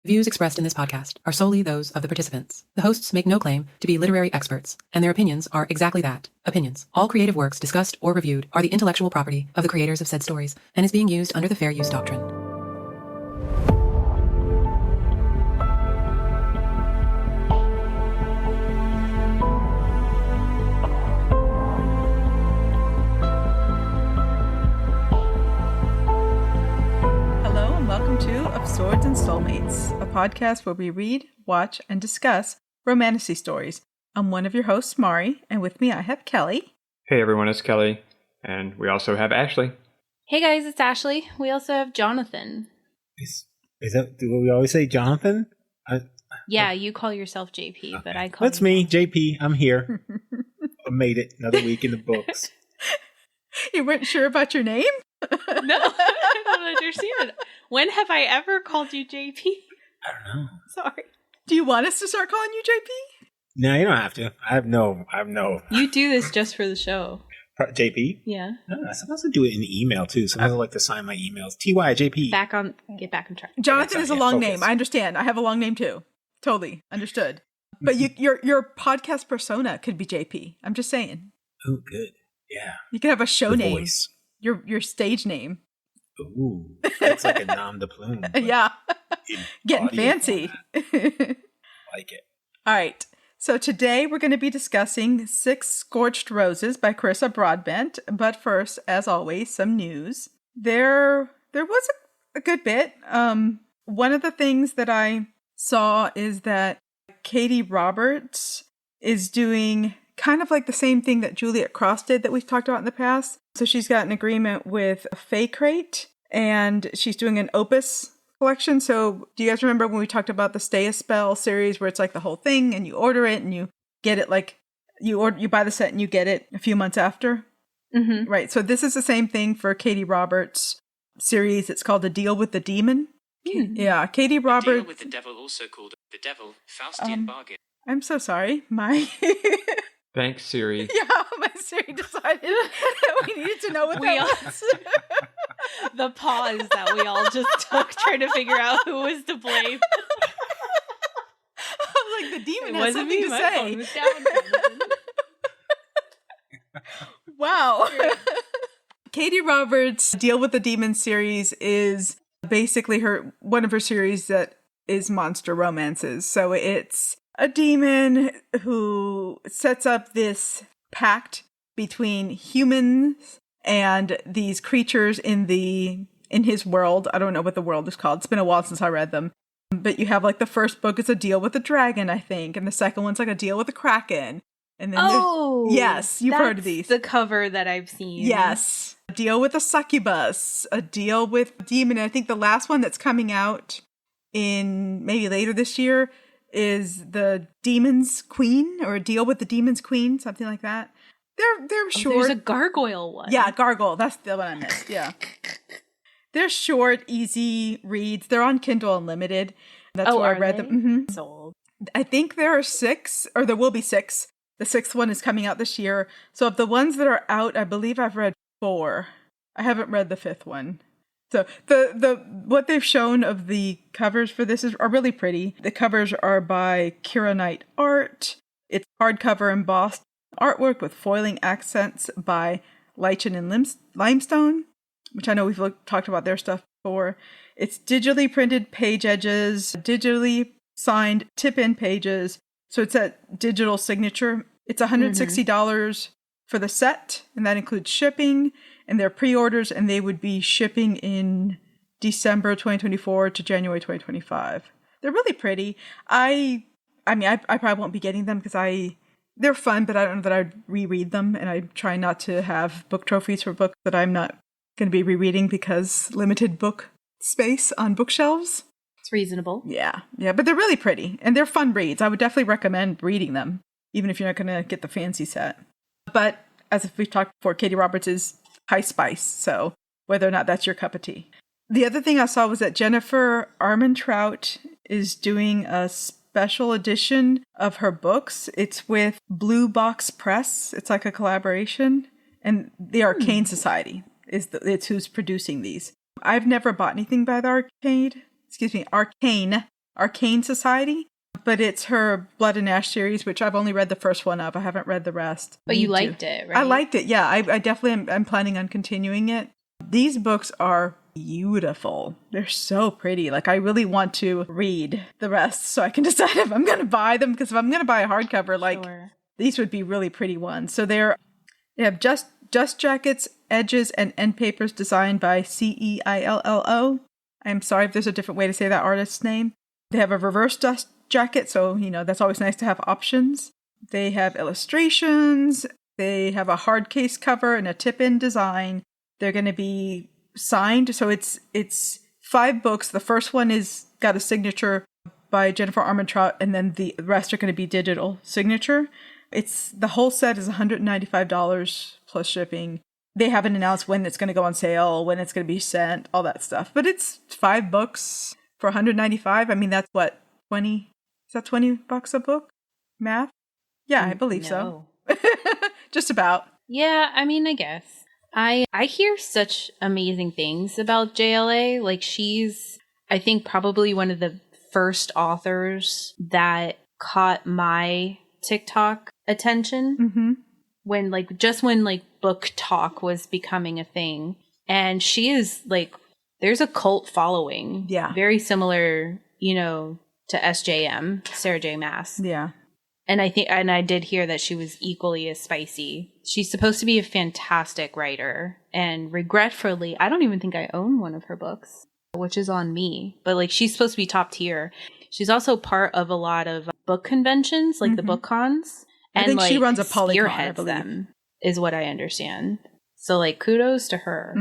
Views expressed in this podcast are solely those of the participants. The hosts make no claim to be literary experts, and their opinions are exactly that, opinions. All creative works discussed or reviewed are the intellectual property of the creators of said stories and is being used under the Fair Use Doctrine. Of Swords and Soulmates, a podcast where we read, watch, and discuss romantasy stories. I'm one of your hosts, Mari, and with me I have Kelly. Hey everyone, it's Kelly. And we also have Ashley. Hey guys, it's Ashley. We also have Jonathan. Is that, do we always say Jonathan? Yeah, you call yourself JP, okay. But I call That's me, JP. I'm here. I made it. Another week in the books. You weren't sure about your name? No, I don't understand. When have I ever called you JP? I don't know. Sorry. Do you want us to start calling you JP? No, you don't have to. I have no. You do this just for the show. JP? Yeah. No, I'm supposed to do it in the email too. Sometimes I like to sign my emails. TY JP. Get back on track. Jonathan is a long name. I understand. I have a long name too. Totally understood. But your podcast persona could be JP. I'm just saying. Oh, good. Yeah. You could have a show name. Voice. Your stage name. Ooh, it's like a nom de plume. Yeah. Getting fancy. Like it. All right. So today we're going to be discussing Scorched Roses by Carissa Broadbent. But first, as always, some news. There was a good bit. One of the things that I saw is that Katie Roberts is doing kind of like the same thing that Juliet Cross did that we've talked about in the past. So she's got an agreement with Crate, and she's doing an opus collection. So do you guys remember when we talked about the Stay a Spell series where it's like the whole thing and you order it and you get it like you buy the set and you get it a few months after? Mm-hmm. Right. So this is the same thing for Katie Roberts' series. It's called A Deal with the Demon. Mm-hmm. Yeah. Katie Roberts. A Deal with the Devil, also called The Devil, Faustian Bargain. I'm so sorry. My Thanks, Siri. Yeah, my Siri decided that we needed to know what that was. The pause that we all just took trying to figure out who was to blame. I was like, the demon has something to say. Was down. Wow. Katie Roberts' Deal with the Demon series is basically one of her series that is monster romances. So it's a demon who sets up this pact between humans and these creatures in his world. I don't know what the world is called. It's been a while since I read them. But you have like the first book is A Deal with the Dragon, I think, and the second one's like A Deal with the Kraken. And then yes, you've heard of these. The cover that I've seen. Yes. A Deal with a Succubus, A Deal with a Demon. And I think the last one that's coming out in maybe later this year is The Demon's Queen, or A Deal with the Demon's Queen, something like that. They're short. There's a gargoyle one. Yeah, Gargoyle. That's the one I missed. Yeah. They're short, easy reads. They're on Kindle Unlimited. That's where I read them. Mm-hmm. Sold. I think there are 6, or there will be 6. The 6th one is coming out this year. So of the ones that are out, I believe I've read 4. I haven't read the 5th one. So the what they've shown of the covers for this are really pretty. The covers are by Kira Knight Art. It's hardcover embossed artwork with foiling accents by Lichen and Limestone, which I know we've talked about their stuff before. It's digitally printed page edges, digitally signed tip-in pages. So it's a digital signature. It's $160 for the set, and that includes shipping. And they're pre-orders, and they would be shipping in December 2024 to January 2025. They're really pretty. I probably won't be getting them because they're fun, but I don't know that I'd reread them, and I try not to have book trophies for books that I'm not going to be rereading because limited book space on bookshelves. It's reasonable. Yeah, but they're really pretty, and they're fun reads. I would definitely recommend reading them, even if you're not going to get the fancy set. But as we've talked before, Katie Roberts is high spice, so whether or not that's your cup of tea. The other thing I saw was that Jennifer Armantrout is doing a special edition of her books. It's with Blue Box Press. It's like a collaboration, and the Arcane Society it's who's producing these. I've never bought anything by the Arcane Arcane Society, but it's her Blood and Ash series, which I've only read the first one of. I haven't read the rest. But you liked it, right? I liked it, yeah. I definitely am planning on continuing it. These books are beautiful. They're so pretty. Like, I really want to read the rest so I can decide if I'm going to buy them, because if I'm going to buy a hardcover, like, these would be really pretty ones. So they have just jackets, edges, and end papers designed by Ceillo. I'm sorry if there's a different way to say that artist's name. They have a reverse dust jacket, so, that's always nice to have options. They have illustrations. They have a hard case cover and a tip-in design. They're going to be signed, so it's 5 books. The first one is got a signature by Jennifer Armantrout, and then the rest are going to be digital signature. The whole set is $195 plus shipping. They haven't announced when it's going to go on sale, when it's going to be sent, all that stuff. But it's 5 books for $195. I mean, that's what, 20? Is that $20 a book? Math? Yeah, I believe so. Just about. Yeah, I mean, I guess. I hear such amazing things about JLA. Like, she's, I think, probably one of the first authors that caught my TikTok attention when book talk was becoming a thing. And she is like, there's a cult following. Yeah. Very similar, to SJM, Sarah J. Maas. Yeah. And I did hear that she was equally as spicy. She's supposed to be a fantastic writer. And regretfully, I don't even think I own one of her books, which is on me. But she's supposed to be top tier. She's also part of a lot of book conventions, like the book cons. I think she runs a polycon, spearheads them, is what I understand. So kudos to her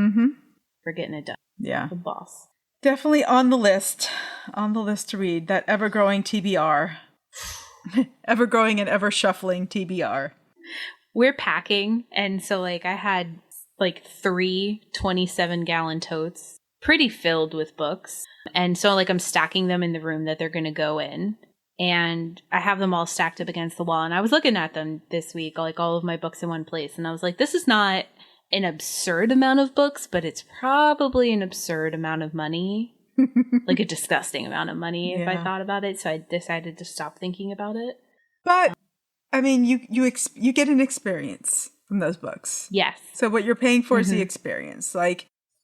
for getting it done. Yeah. The boss. Definitely on the list to read, that ever-growing TBR. Ever-growing and ever-shuffling TBR. We're packing, and so I had 3 27-gallon totes, pretty filled with books. And so I'm stacking them in the room that they're going to go in. And I have them all stacked up against the wall. And I was looking at them this week, all of my books in one place. And I was like, this is not an absurd amount of books, but it's probably an absurd amount of money. A disgusting amount of money if I thought about it. So I decided to stop thinking about it. But, I mean, you get an experience from those books. Yes. So what you're paying for is the experience.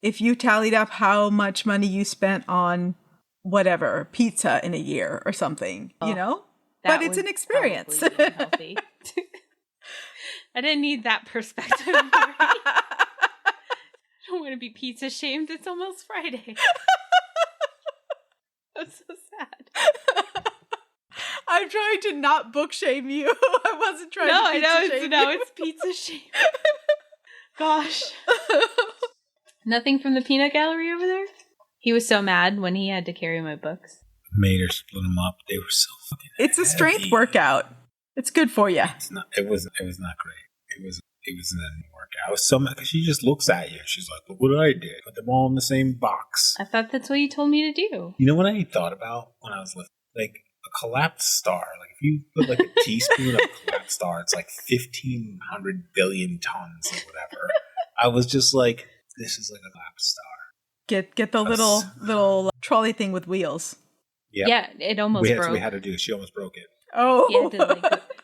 If you tallied up how much money you spent on whatever, pizza in a year or something, but it's an experience. Healthy. I didn't need that perspective. I don't want to be pizza shamed. It's almost Friday. I'm so sad. I'm trying to not book shame you. I wasn't trying to pizza shame you. It's pizza shame. Gosh. Nothing from the peanut gallery over there? He was so mad when he had to carry my books. Made her split them up. They were so fucking It's a strength heavy. Workout. It's good for you. It was not great. It was an workout. I was so mad because she just looks at you. She's like, "Look what I did. Put them all in the same box." I thought that's what you told me to do. You know what I thought about when I was a collapsed star. If you put a teaspoon of collapsed star, it's 1,500 billion tons or whatever. I was just like, this is a collapsed star. Get the little trolley thing with wheels. Yep. Yeah, it almost broke. We had to do it. She almost broke it. Oh,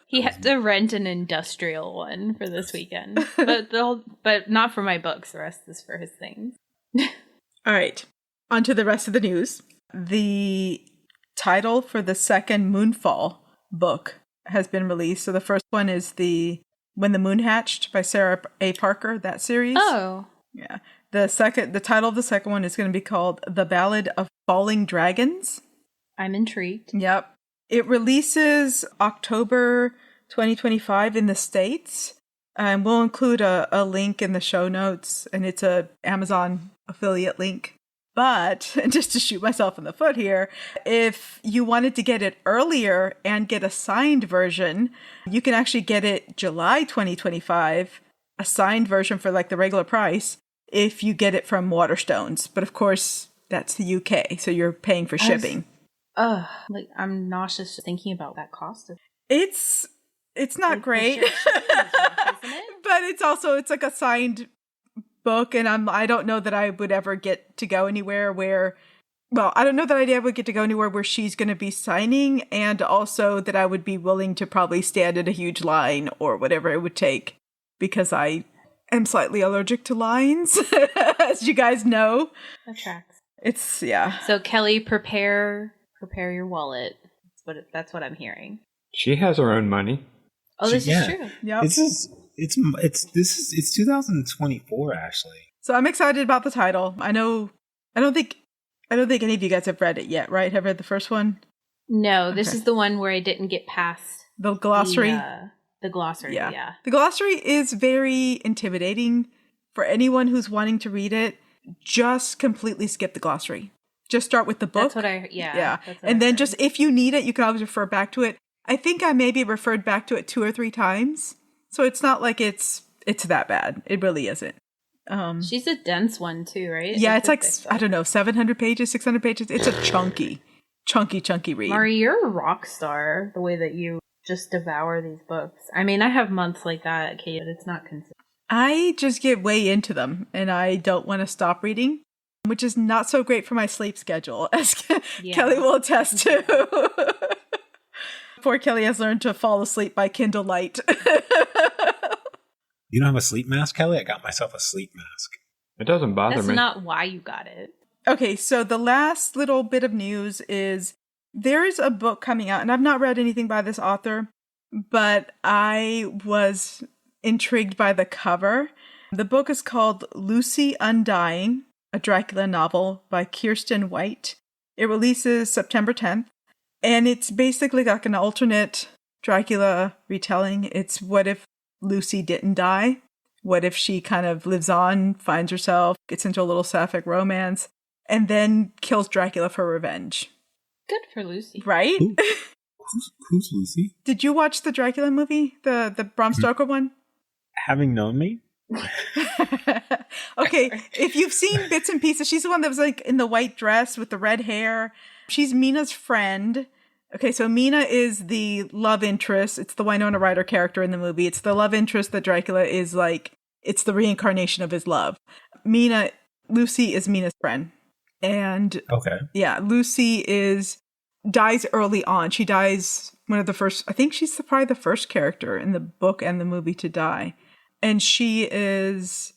he had to rent an industrial one for this weekend, but not for my books. The rest is for his things. All right, on to the rest of the news. The title for the second Moonfall book has been released. So the first one is When the Moon Hatched by Sarah A. Parker. That series. Oh, yeah. The title of the second one is going to be called The Ballad of Falling Dragons. I'm intrigued. Yep. It releases October 2025 in the States. And we'll include a link in the show notes, and it's a Amazon affiliate link. But just to shoot myself in the foot here, if you wanted to get it earlier and get a signed version, you can actually get it July 2025, a signed version for the regular price, if you get it from Waterstones. But of course, that's the UK, so you're paying for shipping. I'm nauseous thinking about that cost. It's not great, but it's a signed book, and I don't know that I would ever get to go anywhere where well, I don't know that I would get to go anywhere where she's going to be signing, and also that I would be willing to probably stand in a huge line or whatever it would take, because I am slightly allergic to lines, as you guys know. That tracks. It's, yeah. So Kelly, prepare your wallet. That's what I'm hearing. She has her own money. Oh, this is true. Yep. It's 2024, Ashley. So I'm excited about the title. I don't think any of you guys have read it yet, right? Have read the first one? No, this is the one where I didn't get past the glossary. The glossary, yeah. The glossary is very intimidating for anyone who's wanting to read it. Just completely skip the glossary. Just start with the book. That's what I, yeah. Yeah. That's what And I then heard. just, if you need it, you can always refer back to it. I think I maybe referred back to it 2 or 3 times. So it's not like it's that bad. It really isn't. She's a dense one too, right? Yeah, it's like, I don't know, 700 pages, 600 pages. It's a chunky read. Mari, you're a rock star, the way that you just devour these books. I mean, I have months like that, Kate, but it's not consistent. I just get way into them, and I don't want to stop reading, which is not so great for my sleep schedule, as Kelly will attest to. Poor Kelly has learned to fall asleep by Kindle light. You don't have a sleep mask, Kelly? I got myself a sleep mask. It doesn't bother That's me. not why you got it. Okay, so the last little bit of news is there is a book coming out, and I've not read anything by this author, but I was intrigued by the cover. The book is called Lucy Undying, a Dracula novel by Kirsten White. It releases September 10th, and it's basically like an alternate Dracula retelling. It's what if Lucy didn't die? What if she kind of lives on, finds herself, gets into a little sapphic romance, and then kills Dracula for revenge? Good for Lucy. Right? Who's Lucy? Did you watch the Dracula movie? The Bram Stoker one? Having known me? Okay, if you've seen bits and pieces, she's the one that was like in the white dress with the red hair. She's Mina's friend. Okay, so Mina is the love interest. It's the Winona Ryder character in the movie. It's the love interest that Dracula is like, it's the reincarnation of his love. Lucy is Mina's friend. And okay. Yeah, Lucy dies early on. She dies one of the first, I think she's probably the first character in the book and the movie to die. And she is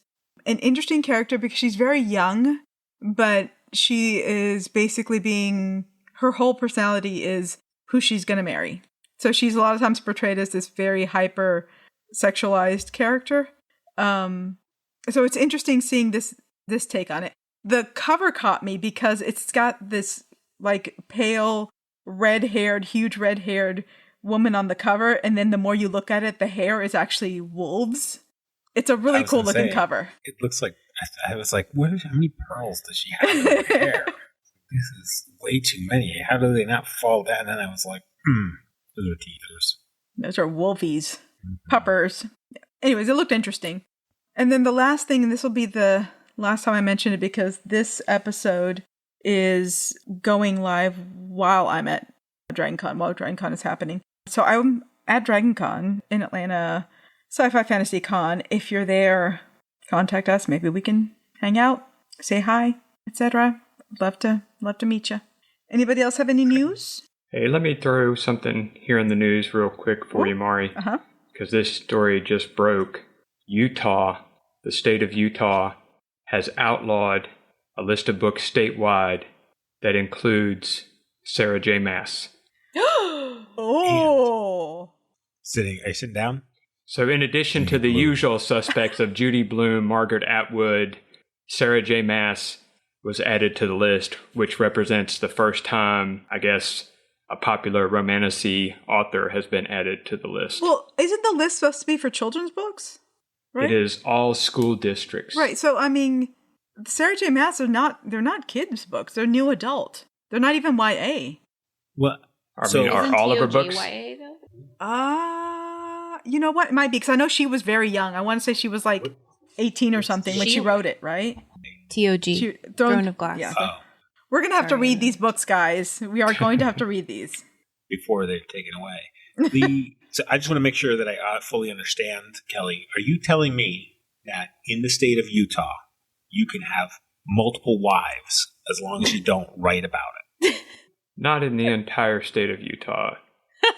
an interesting character because she's very young, but she is basically her whole personality is who she's going to marry. So she's a lot of times portrayed as this very hyper sexualized character. So it's interesting seeing this take on it. The cover caught me because it's got this like pale, huge red-haired woman on the cover. And then the more you look at it, the hair is actually wolves. It's a really cool looking cover. It looks like, I was like, how many pearls does she have in her hair? This is way too many. How do they not fall down? And then I was like, those are teethers. Those are wolfies. Puppers. Anyways, it looked interesting. And then the last thing, and this will be the last time I mention it because this episode is going live while I'm at DragonCon, while DragonCon is happening. So I'm at DragonCon in Atlanta, Sci-Fi Fantasy Con. If you're there, contact us. Maybe we can hang out, say hi, etc. Love to meet you. Anybody else have any news? Hey, let me throw something here in the news real quick for you, Mari. Uh-huh. Because this story just broke. Utah, the state of Utah, has outlawed a list of books statewide that includes Sarah J. Maas. Oh! Are you sitting down? So in addition to the usual suspects of Judy Blume, Margaret Atwood, Sarah J. Maas was added to the list, which represents the first time, I guess, a popular romantasy author has been added to the list. Well, isn't the list supposed to be for children's books? Right? It is all school districts. Right. So, I mean, Sarah J. Maas they're not kids' books. They're new adult. They're not even YA. What? Are all of her books? YA, though? You know what? It might be, because I know she was very young. I want to say she was like 18 or something when she wrote it, right? TOG. Throne of Glass. Yeah. We're going to have to read these books, guys. We are going to have to read these. Before they're taken away. So I just want to make sure that I fully understand, Kelly. Are you telling me that in the state of Utah, you can have multiple wives as long as you don't write about it. Not in the entire state of Utah.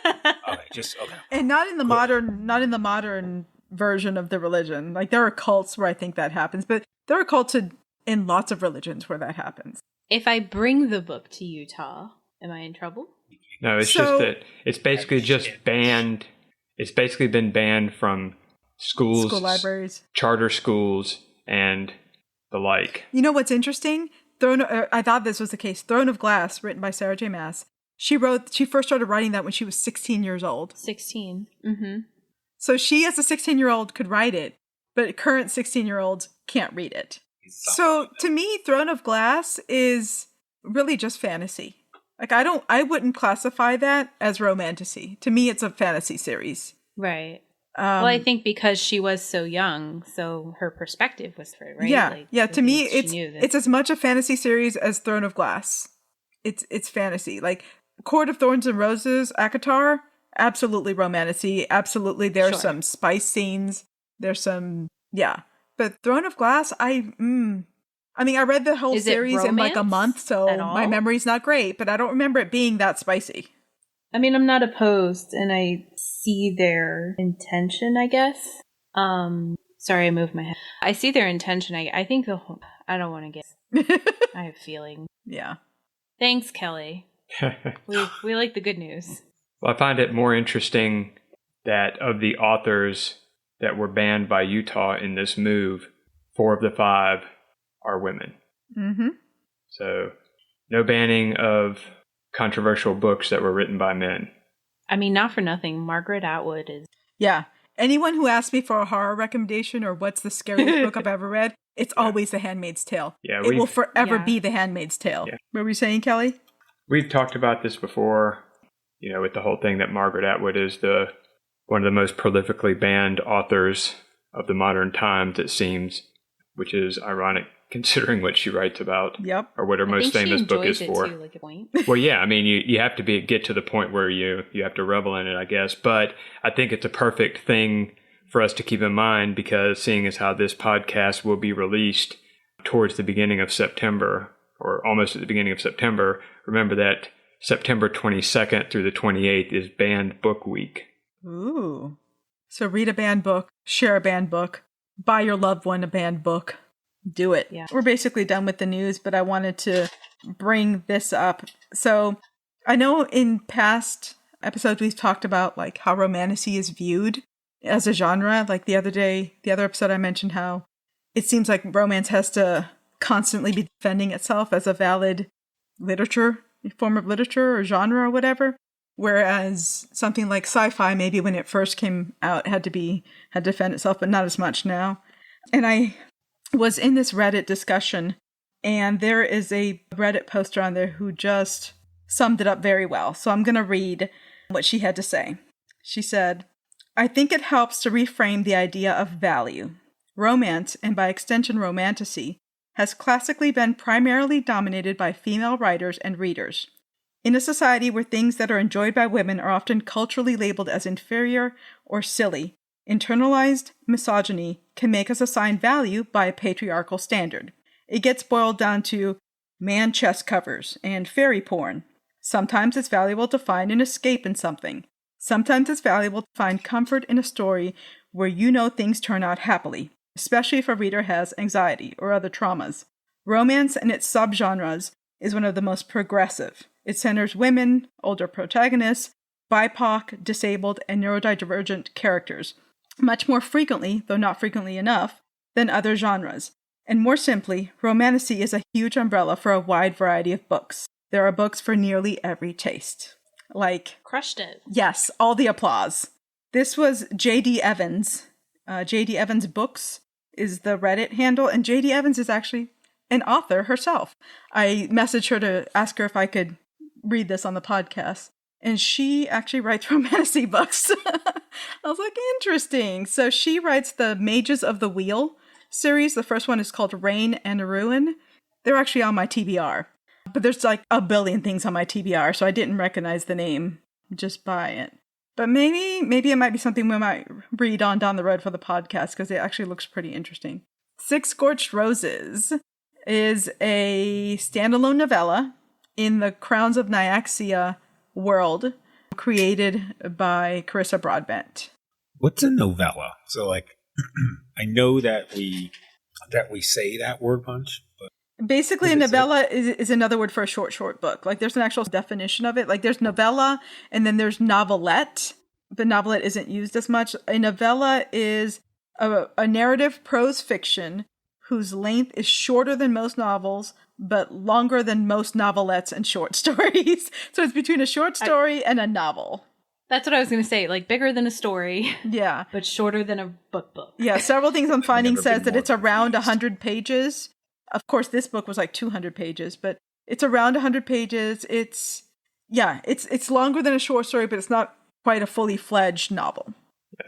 Okay. And not in the modern version of the religion. Like, there are cults where I think that happens, but there are cults in lots of religions where that happens. If I bring the book to Utah, am I in trouble? No, it's just that it's basically just banned. It's basically been banned from schools, school libraries, charter schools, and the like. You know what's interesting? I thought this was the case. Throne of Glass, written by Sarah J. Maas. She first started writing that when she was 16 years old. 16. Mm-hmm. So she, as a 16-year-old, could write it, but current 16-year-olds can't read it. So to me, Throne of Glass is really just fantasy. Like, I wouldn't classify that as romantasy. To me, it's a fantasy series. Right. Well, I think because she was so young, so her perspective was different, right? Yeah. To me, it's as much a fantasy series as Throne of Glass. It's fantasy. Like, Court of Thorns and Roses, ACOTAR, absolutely romantasy. Absolutely, there's some spice scenes. There's some, yeah. But Throne of Glass, I read the whole series in like a month, so my memory's not great, but I don't remember it being that spicy. I mean, I'm not opposed, and I see their intention, I guess. Sorry, I moved my head. I see their intention. I think I don't want to get... I have a feeling. Yeah. Thanks, Kelly. We like the good news. Well, I find it more interesting that of the authors that were banned by Utah in this move, 4 of the 5 are women. Mm-hmm. So, no banning of controversial books that were written by men. I mean, not for nothing, Margaret Atwood is... Yeah. Anyone who asks me for a horror recommendation or what's the scariest book I've ever read, it's always The Handmaid's Tale. Yeah, it will forever be The Handmaid's Tale. Yeah. What were you saying, Kelly? We've talked about this before, with the whole thing that Margaret Atwood is one of the most prolifically banned authors of the modern times, it seems, which is ironic considering what she writes about. Yep. Or what her most famous book is for. Too, like a point. Well, yeah, I mean, you have to get to the point where you have to revel in it, I guess. But I think it's a perfect thing for us to keep in mind, because seeing as how this podcast will be released towards the beginning of September, or almost at the beginning of September, remember that September 22nd through the 28th is Banned Book Week. Ooh. So read a banned book, share a banned book, buy your loved one a banned book. Do it. Yeah. We're basically done with the news, but I wanted to bring this up. So I know in past episodes we've talked about like how romantasy is viewed as a genre. Like the other episode I mentioned how it seems like romance has to constantly be defending itself as a valid form of literature or genre or whatever. Whereas something like sci-fi, maybe when it first came out, had to defend itself, but not as much now. And I was in this Reddit discussion, and there is a Reddit poster on there who just summed it up very well. So I'm going to read what she had to say. She said, "I think it helps to reframe the idea of value. Romance, and by extension romantasy, has classically been primarily dominated by female writers and readers. In a society where things that are enjoyed by women are often culturally labeled as inferior or silly, internalized misogyny can make us assign value by a patriarchal standard. It gets boiled down to man chest covers and fairy porn. Sometimes it's valuable to find an escape in something. Sometimes it's valuable to find comfort in a story where things turn out happily, especially if a reader has anxiety or other traumas. Romance and its subgenres is one of the most progressive. It centers women, older protagonists, BIPOC, disabled, and neurodivergent characters, much more frequently, though not frequently enough, than other genres. And more simply, romantasy is a huge umbrella for a wide variety of books. There are books for nearly every taste." Like... Crushed it. Yes, all the applause. This was J.D. Evans. J.D. Evans Books is the Reddit handle, and J.D. Evans is actually an author herself. I messaged her to ask her if I could read this on the podcast, and she actually writes romantasy books. I was like, interesting. So she writes the Mages of the Wheel series. The first one is called Reign and Ruin. They're actually on my TBR, but there's like a billion things on my TBR, so I didn't recognize the name just by it. But maybe it might be something we might read on down the road for the podcast, because it actually looks pretty interesting. 6 Scorched Roses. is a standalone novella in the Crowns of Nyaxia world created by Carissa Broadbent. What's a novella? So like, I know that we say that word bunch, but Basically, a novella is another word for a short book. Like, there's an actual definition of it. Like, there's novella, and then there's novelette, but novelette isn't used as much. A novella is a narrative prose fiction whose length is shorter than most novels, but longer than most novelettes and short stories. So it's between a short story and a novel. That's what I was going to say. Like, bigger than a story. Yeah. But shorter than a book. Yeah, several things I'm finding never says been that more it's around confused. 100 pages. Of course, this book was like 200 pages, but it's around 100 pages. It's longer than a short story, but it's not quite a fully fledged novel.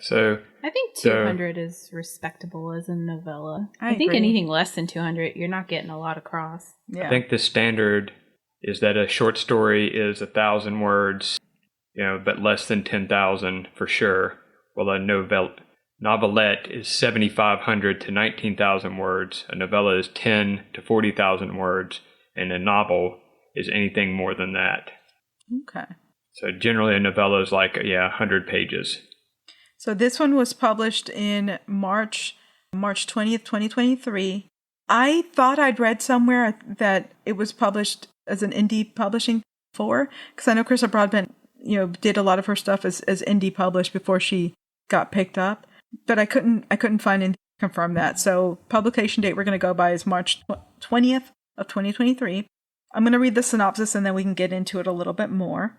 So I think 200 is respectable as a novella. I think agree. anything less than 200, you're not getting a lot across. Yeah. I think the standard is that a short story is 1,000 words, but less than 10,000 for sure. Well, a novelette is 7,500 to 19,000 words. A novella is 10 to 40,000 words, and a novel is anything more than that. Okay. So generally, a novella is like 100 pages. So this one was published in March 20th, 2023. I thought I'd read somewhere that it was published as an indie publishing before, because I know Carissa Broadbent, did a lot of her stuff as indie published before she got picked up, but I couldn't find anything to confirm that. So publication date we're going to go by is March 20th of 2023. I'm going to read the synopsis and then we can get into it a little bit more.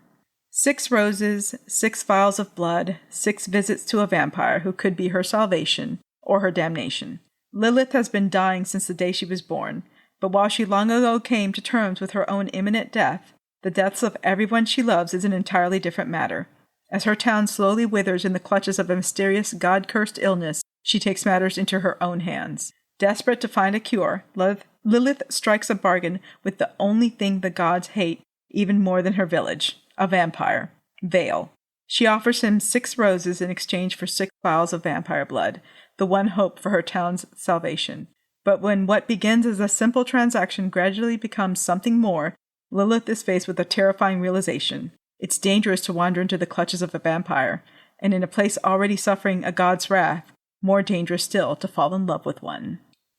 6 roses, 6 vials of blood, 6 visits to a vampire who could be her salvation or her damnation. Lilith has been dying since the day she was born, but while she long ago came to terms with her own imminent death, the deaths of everyone she loves is an entirely different matter. As her town slowly withers in the clutches of a mysterious God-cursed illness, she takes matters into her own hands. Desperate to find a cure, Lilith strikes a bargain with the only thing the gods hate even more than her village, a vampire, Vale. She offers him 6 roses in exchange for 6 vials of vampire blood, the one hope for her town's salvation. But when what begins as a simple transaction gradually becomes something more, Lilith is faced with a terrifying realization. It's dangerous to wander into the clutches of a vampire, and in a place already suffering a god's wrath, more dangerous still to fall in love with one.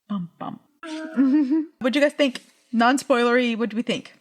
Bum bum. What'd you guys think? Non-spoilery, what do we think?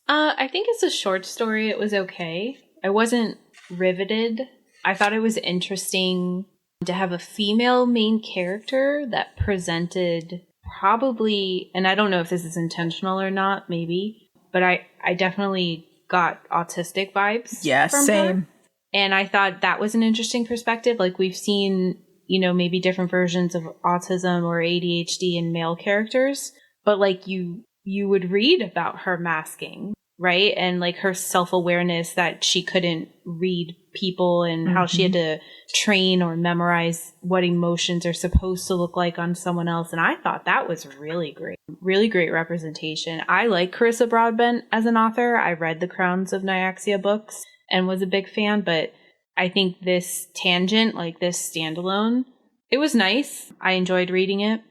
I think it's a short story. It was okay. I wasn't riveted. I thought it was interesting to have a female main character that presented probably, and I don't know if this is intentional or not, maybe, but I definitely got autistic vibes. Yeah, from same. her. And I thought that was an interesting perspective. Like, we've seen, maybe different versions of autism or ADHD in male characters, but like you would read about her masking, right? And like her self-awareness that she couldn't read people and how she had to train or memorize what emotions are supposed to look like on someone else. And I thought that was really great representation. I like Carissa Broadbent as an author. I read the Crowns of Nyaxia books and was a big fan, but I think this tangent, like this standalone, it was nice. I enjoyed reading it.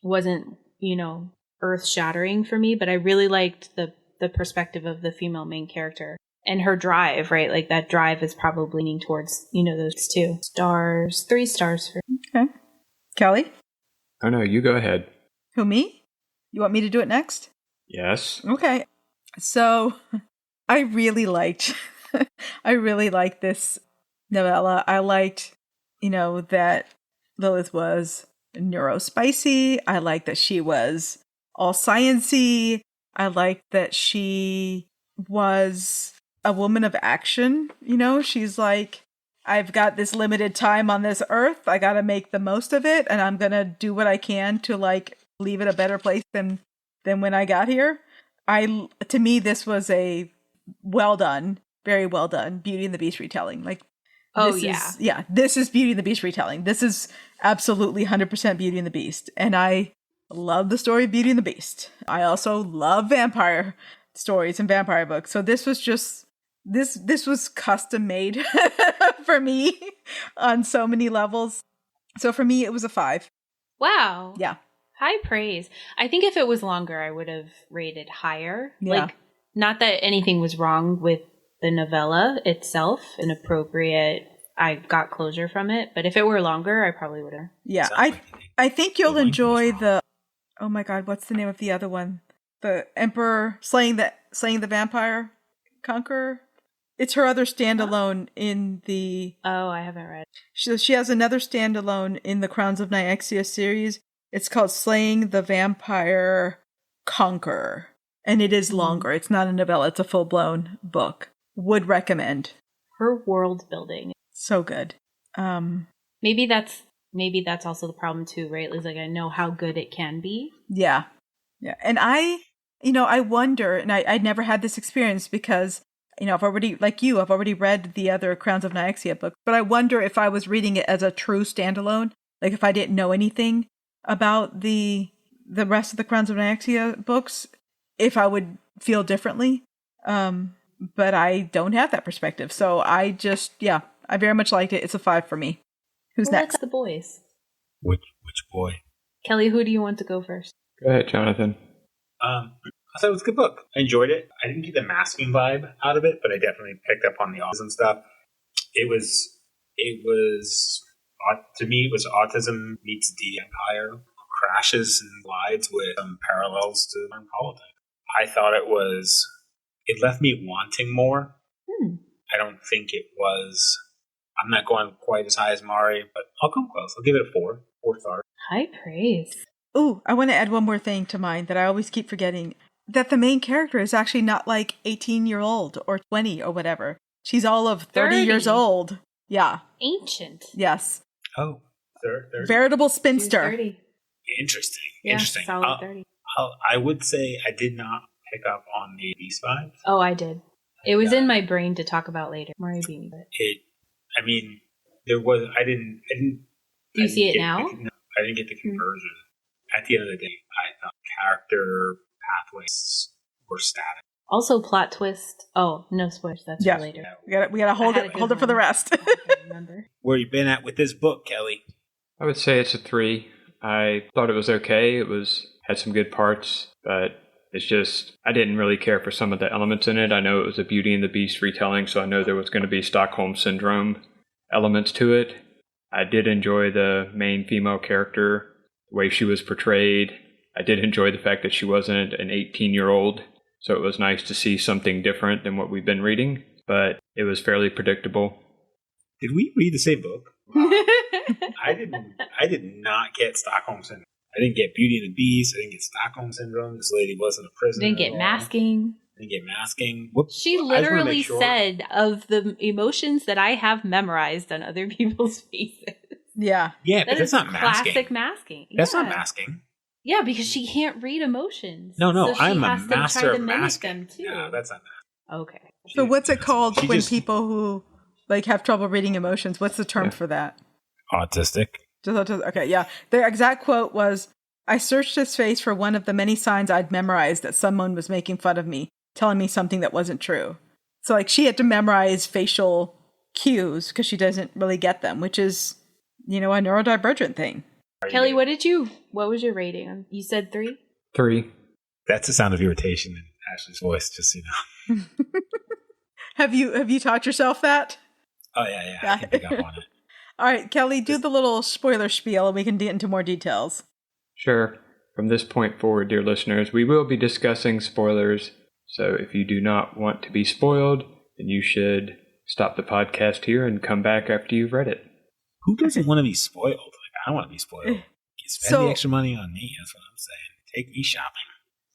It wasn't, earth-shattering for me, but I really liked the perspective of the female main character and her drive, right? Like, that drive is probably leaning towards, those 2 stars, 3 stars for. Okay. Kelly? Oh no, you go ahead. Who, me? You want me to do it next? Yes. Okay. So I really liked this novella. I liked, that Lilith was neurospicy. I liked that she was all sciencey. I liked that she was a woman of action. She's like, I've got this limited time on this earth. I got to make the most of it. And I'm going to do what I can to like leave it a better place than when I got here. To me, this was a well done, very well done Beauty and the Beast retelling. Like, this is Beauty and the Beast retelling. This is absolutely 100% Beauty and the Beast. And I love the story of Beauty and the Beast. I also love vampire stories and vampire books. So this was just, this was custom made for me on so many levels. So for me, it was a 5. Wow. Yeah. High praise. I think if it was longer, I would have rated higher. Yeah. Like, not that anything was wrong with the novella itself, inappropriate. I got closure from it, but if it were longer, I probably would have. Yeah, Sounds like I think you'll the length enjoy was the. Oh my God, what's the name of the other one? The Emperor slaying the vampire conqueror. It's her other standalone in the. Oh, I haven't read. She has another standalone in the Crowns of Nyxia series. It's called Slaying the Vampire Conqueror, and it is longer. It's not a novella; it's a full blown book. Would recommend. Her world building. So good. Maybe that's also the problem too, right? It's like I know how good it can be. Yeah. And I wonder, and I'd never had this experience because, I've already read the other Crowns of Nyxia book, but I wonder if I was reading it as a true standalone, like if I didn't know anything about the rest of the Crowns of Nyxia books, if I would feel differently. But I don't have that perspective. So I very much liked it. It's a 5 for me. Who's next? That's the boys. Which boy? Kelly, who do you want to go first? Go ahead, Jonathan. I thought it was a good book. I enjoyed it. I didn't get the masking vibe out of it, but I definitely picked up on the autism stuff. It was to me, it was autism meets the empire, crashes and collides with some parallels to modern politics. I thought it left me wanting more. I don't think it was. I'm not going quite as high as Mari, but I'll come close. I'll give it a 4 stars. High praise. Ooh, I want to add one more thing to mine that I always keep forgetting. That the main character is actually not like 18-year-old or 20 or whatever. She's all of 30 years old. Yeah. Ancient. Yes. Oh, 30. Veritable She's spinster. 30. Interesting. Yeah, Interesting. solid 30. I would say I did not pick up on the Beast vibes. Oh, I did. It was in my brain to talk about later. Mari beat me. There was. I didn't. Do you see it now? No, I didn't get the conversion. At the end of the day, I thought character pathways were static. Also, plot twist. Oh, no spoilers. That's for later. We gotta hold it for the rest. I can't remember. Where you been at with this book, Kelly? I would say it's a 3. I thought it was okay. It had some good parts, but it's just I didn't really care for some of the elements in it. I know it was a Beauty and the Beast retelling, so I know there was going to be Stockholm Syndrome elements to it. I did enjoy the main female character, the way she was portrayed. I did enjoy the fact that she wasn't an 18-year-old, so it was nice to see something different than what we've been reading, but it was fairly predictable. Did we read the same book? I did not get Stockholm Syndrome. I didn't get Beauty and the Beast. I didn't get Stockholm Syndrome. This lady wasn't a prisoner. Didn't get masking. Whoops. She literally said of the emotions that I have memorized on other people's faces. Yeah. Yeah, but that's not masking. Classic masking. That's not masking. Yeah, because she can't read emotions. No, so I'm a has to master try to of mimic masking. them too. No, that's not masking. Okay. So what's it called when just- people who have trouble reading emotions? What's the term for that? Autistic. Okay, yeah. The exact quote was, "I searched his face for one of the many signs I'd memorized that someone was making fun of me, telling me something that wasn't true." So she had to memorize facial cues because she doesn't really get them, which is, a neurodivergent thing. Kelly, what was your rating? You said 3? 3. That's the sound of irritation in Ashley's voice, just so you know. Have you taught yourself that? Oh, yeah. I can pick up on it. All right, Kelly, do the little spoiler spiel and we can get into more details. Sure. From this point forward, dear listeners, we will be discussing spoilers. So if you do not want to be spoiled, then you should stop the podcast here and come back after you've read it. Who doesn't want to be spoiled? I don't want to be spoiled. Spend the extra money on me. That's what I'm saying. Take me shopping.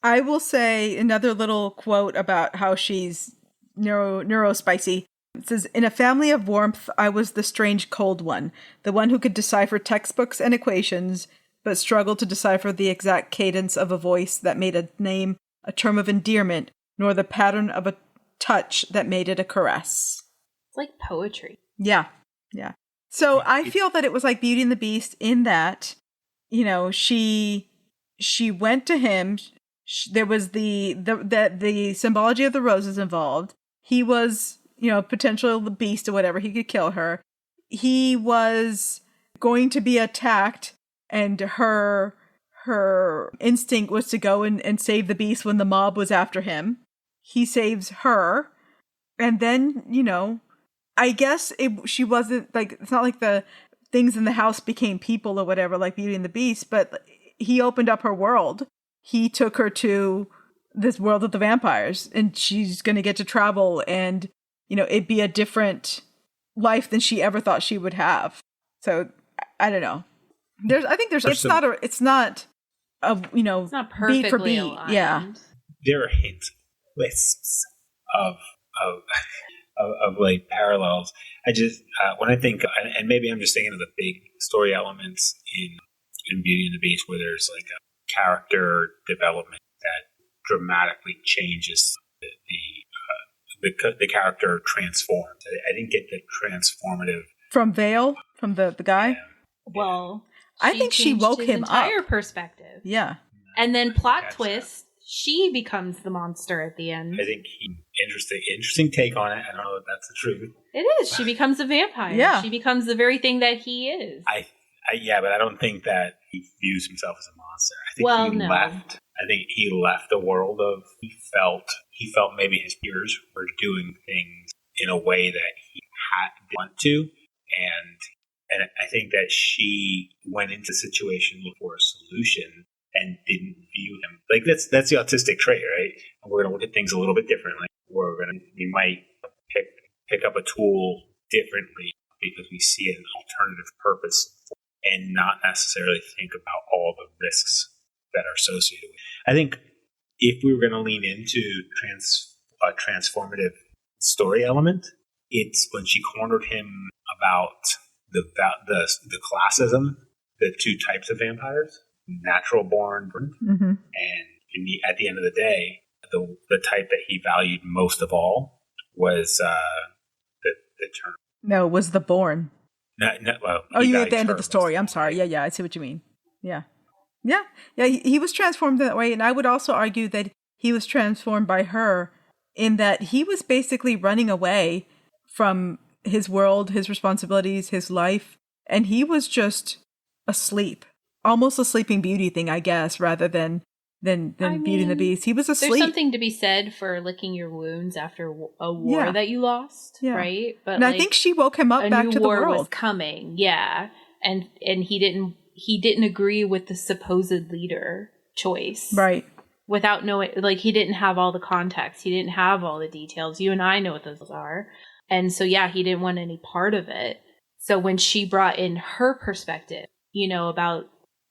I will say another little quote about how she's neurospicy. It says, "In a family of warmth, I was the strange cold one, the one who could decipher textbooks and equations, but struggled to decipher the exact cadence of a voice that made a name a term of endearment, nor the pattern of a touch that made it a caress." It's like poetry. Yeah. So I feel that it was like Beauty and the Beast in that, she went to him. There was the symbology of the roses involved. He was, potential the beast or whatever. He could kill her. He was going to be attacked, and her her instinct was to go and save the beast when the mob was after him. He saves her. And then, I guess she wasn't like, it's not like the things in the house became people or whatever, like Beauty and the Beast, but he opened up her world. He took her to this world of the vampires, and she's going to get to travel and, it'd be a different life than she ever thought she would have. So I don't know. It's not perfectly beat for beat. aligned. Yeah. There are hints, wisps of like parallels. I just when I think, and maybe I'm just thinking of the big story elements in Beauty and the Beast, where there's like a character development that dramatically changes the character transforms. I didn't get the transformative From Vale, from the guy. Well, I think she changed woke his him entire up. perspective. Yeah. And then plot Catch twist, she becomes the monster at the end. I think interesting take on it. I don't know if that's the truth. It is. She becomes a vampire. Yeah. She becomes the very thing that he is. But I don't think that he views himself as a monster. I think no. I think he left the world of, he felt maybe his peers were doing things in a way that he had want to, and I think that she went into the situation for a solution and didn't view him like that's the autistic trait, right? And we're gonna look at things a little bit differently. We might pick up a tool differently because we see an alternative purpose and not necessarily think about all the risks that are associated with it. I think if we were going to lean into a transformative story element, it's when she cornered him about the classism, the two types of vampires, natural born, Mm-hmm. and at the end of the day, the type that he valued most of all was the term. No, it was the born. You at the end of the story. I'm sorry. Yeah, I see what you mean. Yeah. He was transformed that way, and I would also argue that he was transformed by her in that he was basically running away from his world, his responsibilities, his life, and he was just asleep, almost a Sleeping Beauty thing, I guess, rather than Beauty and the Beast. He was asleep. There's something to be said for licking your wounds after a war that you lost, right? But and I think she woke him up back to the world. Was coming, and he didn't agree with the supposed leader choice, right? Without knowing, like, he didn't have all the context, he didn't have all the details. You and I know what those are, and so he didn't want any part of it. So when she brought in her perspective,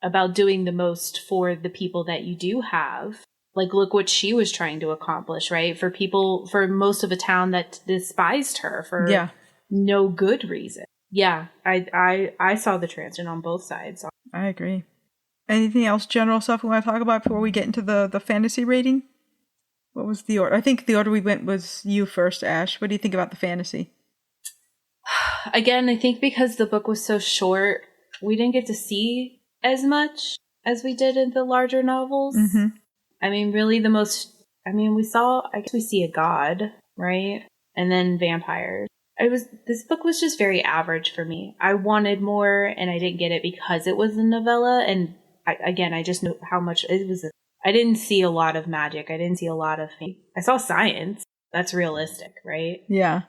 about doing the most for the people that you do have. Like, look what she was trying to accomplish, right? For most of a town that despised her for no good reason. Yeah, I saw the transition on both sides. I agree. Anything else general stuff we want to talk about before we get into the fantasy rating? What was the order? I think the order we went was you first, Ash. What do you think about the fantasy? Again, I think because the book was so short, we didn't get to see as much as we did in the larger novels. Mm-hmm. I mean, really we see a god, right? And then vampires. This book was just very average for me. I wanted more, and I didn't get it because it was a novella, and I just knew how much it was. I didn't see a lot of magic. I didn't see a lot of I saw science. That's realistic, right? Yeah.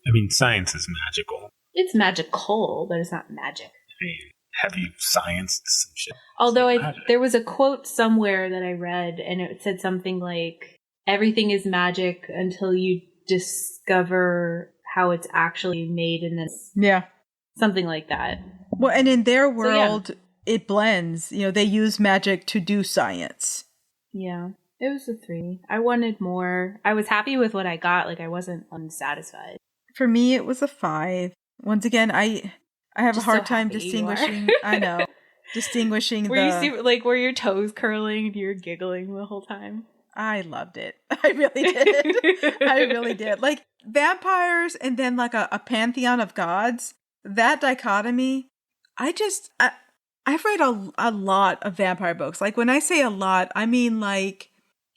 I mean, science is magical. It's magical, but it's not magic. I mean, have you scienced some shit? Although there was a quote somewhere that I read, and it said something like, everything is magic until you discover how it's actually made in this. Yeah. Something like that. Well, and in their world, it blends. They use magic to do science. Yeah. It was a 3. I wanted more. I was happy with what I got. Like, I wasn't unsatisfied. For me, it was a 5. Once again, I have a hard time distinguishing. I know. Distinguishing were your toes curling and you were giggling the whole time? I loved it. I really did. I really did. Like, vampires and then like a pantheon of gods, that dichotomy, I've read a lot of vampire books. Like, when I say a lot, I mean, like,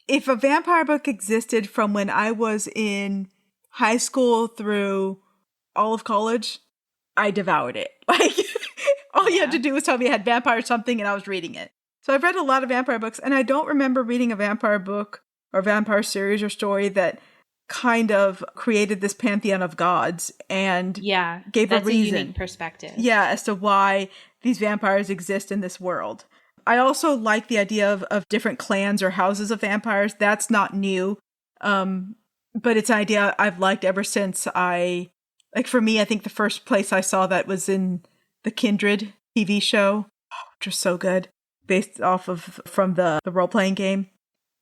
if a vampire book existed from when I was in high school through all of college, I devoured it. Like, all you had to do was tell me it had vampire something and I was reading it. So I've read a lot of vampire books, and I don't remember reading a vampire book or vampire series or story that kind of created this pantheon of gods and gave a reason. Unique perspective. Yeah, as to why these vampires exist in this world. I also like the idea of different clans or houses of vampires. That's not new. But it's an idea I've liked ever since for me, I think the first place I saw that was in the Kindred TV show, which was so good, based off from the role-playing game.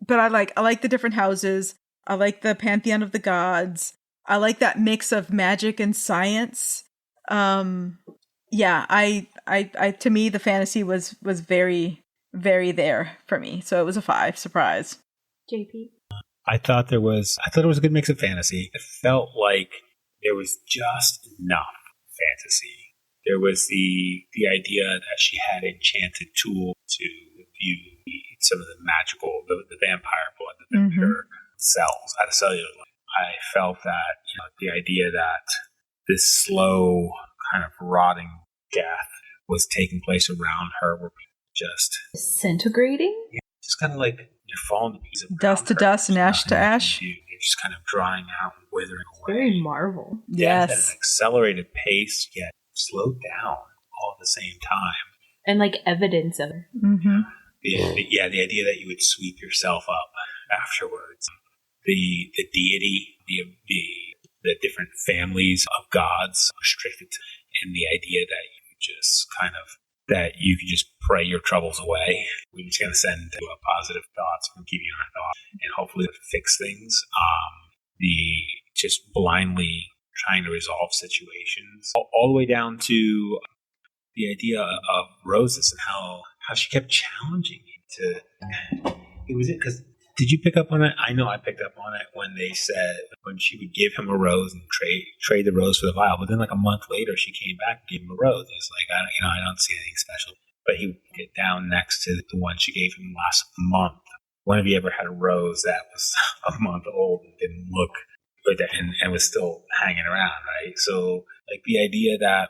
But I like the different houses. I like the pantheon of the gods. I like that mix of magic and science. To me, the fantasy was very, very there for me. So it was a 5. Surprise. JP? I thought it was a good mix of fantasy. It felt like there was just enough fantasy. There was the idea that she had enchanted tool to view some of the magical, the vampire blood, the vampire cells at a cellular level. I felt that the idea that this slow kind of rotting death was taking place around her were just disintegrating. Yeah, just kind of like you're falling to pieces. Dust to dust and ash to ash. You're just kind of drying out and withering away. Very Marvel. Yes. At an accelerated pace, yet slowed down all at the same time. And like evidence of it. Mm-hmm. The idea that you would sweep yourself up afterwards. The deity, the different families of gods restricted to, and the idea that you could just pray your troubles away. We're just going to send positive thoughts and keep you in our thoughts, and hopefully fix things. The just blindly trying to resolve situations, all the way down to the idea of roses and how she kept challenging you to. It was it because. Did you pick up on it? I know I picked up on it when they said when she would give him a rose and trade the rose for the vial. But then, like a month later, she came back and gave him a rose. He's like, I don't see anything special. But he would get down next to the one she gave him last month. When have you ever had a rose that was a month old and didn't look good and was still hanging around, right? So, like the idea that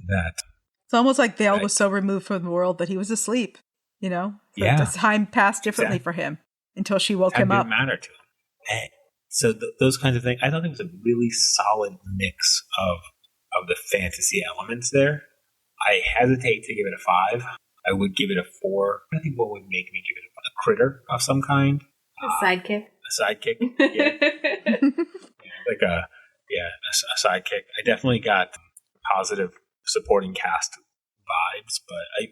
it's almost like Vale was so removed from the world that he was asleep. The time passed differently for him until she woke him up. Didn't matter to him. And so those kinds of things. I thought it was a really solid mix of the fantasy elements there. I hesitate to give it a 5. I would give it a 4. I think what would make me give it a critter of some kind. A sidekick. A sidekick. Yeah. A sidekick. I definitely got positive supporting cast vibes, but I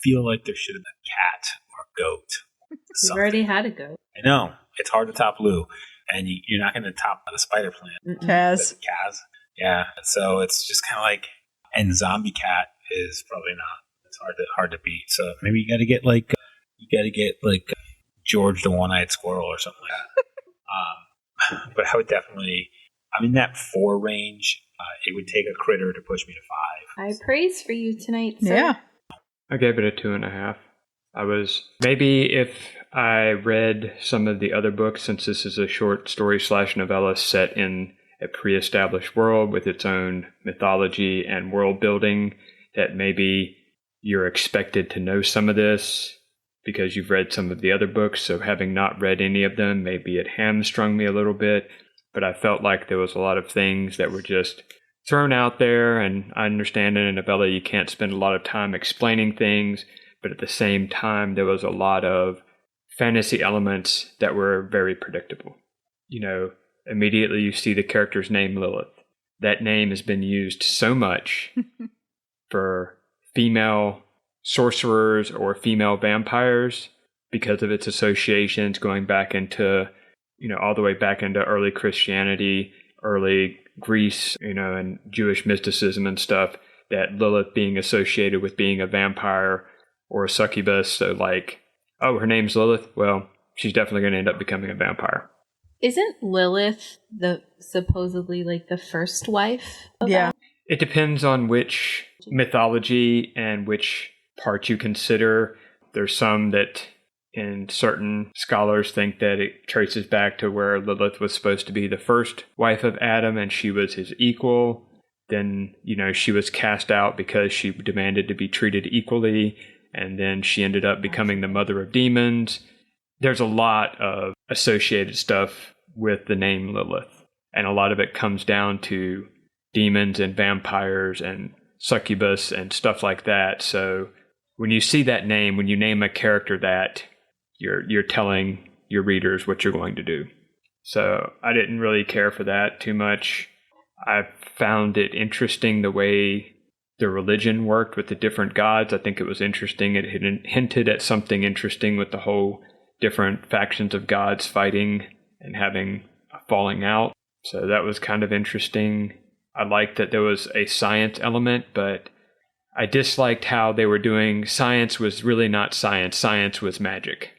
feel like there should have been a cat or a goat. You've already had a goat. I know. It's hard to top Lou, and you're not going to top the spider plant. Kaz. Yeah. So it's just kind of like, and zombie cat is probably not. It's hard to beat. So maybe you got to get like George the One-Eyed Squirrel or something like that. But I would definitely, I'm in that 4 range. It would take a critter to push me to 5. I praise for you tonight, sir. Yeah. I gave it a 2.5. Maybe if I read some of the other books, since this is a short story / novella set in a pre-established world with its own mythology and world building, that maybe you're expected to know some of this because you've read some of the other books. So having not read any of them, maybe it hamstrung me a little bit. But I felt like there was a lot of things that were just thrown out there, and I understand in a novella you can't spend a lot of time explaining things, but at the same time there was a lot of fantasy elements that were very predictable. Immediately you see the character's name Lilith. That name has been used so much for female sorcerers or female vampires because of its associations going back into all the way back into early Christianity, early Greece, and Jewish mysticism and stuff, that Lilith being associated with being a vampire or a succubus. So her name's Lilith. Well, she's definitely going to end up becoming a vampire. Isn't Lilith supposedly the first wife of Adam? It depends on which mythology and which part you consider. There's some that and certain scholars think that it traces back to where Lilith was supposed to be the first wife of Adam and she was his equal. Then, she was cast out because she demanded to be treated equally. and then she ended up becoming the mother of demons. There's a lot of associated stuff with the name Lilith, and a lot of it comes down to demons and vampires and succubus and stuff like that. So when you see that name, when you name a character that, you're telling your readers what you're going to do. So I didn't really care for that too much. I found it interesting the way the religion worked with the different gods. I think it was interesting. It hinted at something interesting with the whole different factions of gods fighting and having a falling out. So that was kind of interesting. I liked that there was a science element, but I disliked how they were doing science was really not science. Science was magic,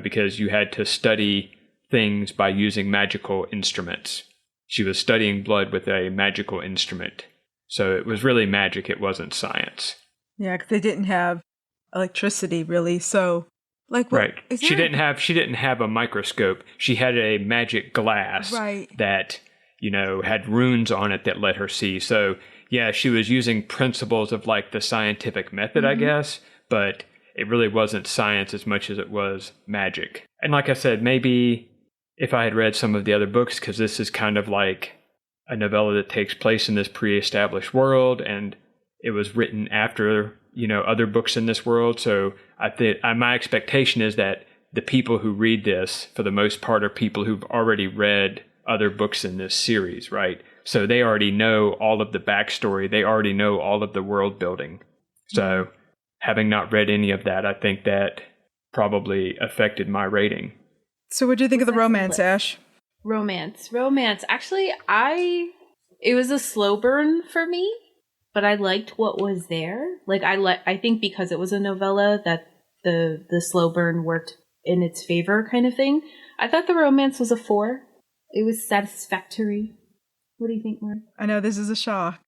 because you had to study things by using magical instruments. She was studying blood with a magical instrument. So it was really magic. It wasn't science. Yeah, because they didn't have electricity really. So right. She didn't have a microscope. She had a magic glass that, had runes on it that let her see. So yeah, she was using principles of the scientific method, I guess, but it really wasn't science as much as it was magic. And like I said, maybe if I had read some of the other books, because this is kind of like a novella that takes place in this pre-established world, and it was written after, other books in this world. So I think my expectation is that the people who read this, for the most part, are people who've already read other books in this series, right? So they already know all of the backstory. They already know all of the world building. So having not read any of that, I think that probably affected my rating. So what do you think of the romance, Ash? Romance. Actually, it was a slow burn for me, but I liked what was there. I think because it was a novella that the slow burn worked in its favor kind of thing. I thought the romance was a 4. It was satisfactory. What do you think, Mark? I know this is a shock.